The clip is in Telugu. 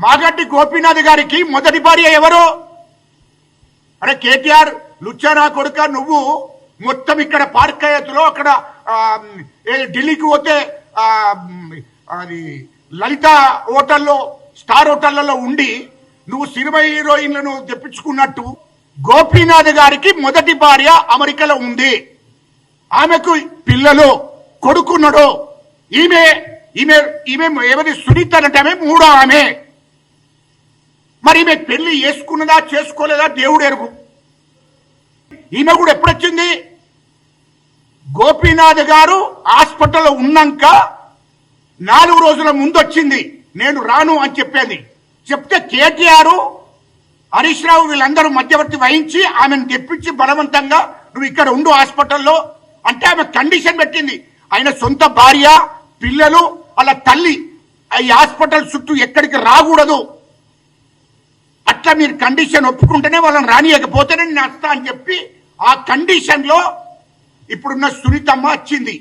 మాగంటి గోపీనాథ్ గారికి మొదటి భార్య ఎవరు? అరే కేటీఆర్ లుచ్చానా కొడుక, నువ్వు మొత్తం ఇక్కడ పార్కయత్తులో అక్కడ ఢిల్లీకి పోతే అది లలిత హోటల్లో స్టార్ హోటళ్లలో ఉండి నువ్వు సినిమా హీరోయిన్లను తెప్పించుకున్నట్టు గోపీనాథ్ గారికి మొదటి భార్య అమెరికాలో ఉంది. ఆమెకు పిల్లలు కొడుకున్నాడు. ఈమె ఈమె ఈమె ఏమది సునీత అంటే ఆమె మూడో ఆమె. మరి ఈమె పెళ్లి చేసుకున్నదా చేసుకోలేదా దేవుడు ఎరుగు. ఈమె కూడా ఎప్పుడొచ్చింది? గోపీనాథ్ గారు హాస్పిటల్లో ఉన్నాక 4 రోజుల ముందు వచ్చింది. నేను రాను అని చెప్పేది. చెప్తే కేటీఆర్ హరీష్ రావు వీళ్ళందరూ మధ్యవర్తి వహించి ఆమెను తెప్పించి బలవంతంగా నువ్వు ఇక్కడ ఉండు హాస్పిటల్లో అంటే ఆమె కండిషన్ పెట్టింది. ఆయన సొంత భార్య పిల్లలు వాళ్ళ తల్లి ఈ హాస్పిటల్ చుట్టూ ఎక్కడికి రాకూడదు. అట్లా మీరు కండిషన్ ఒప్పుకుంటేనే వాళ్ళని రానియకపోతేనే నేను వస్తా అని చెప్పి ఆ కండిషన్ లో ఇప్పుడున్న సునీతమ్మ వచ్చింది.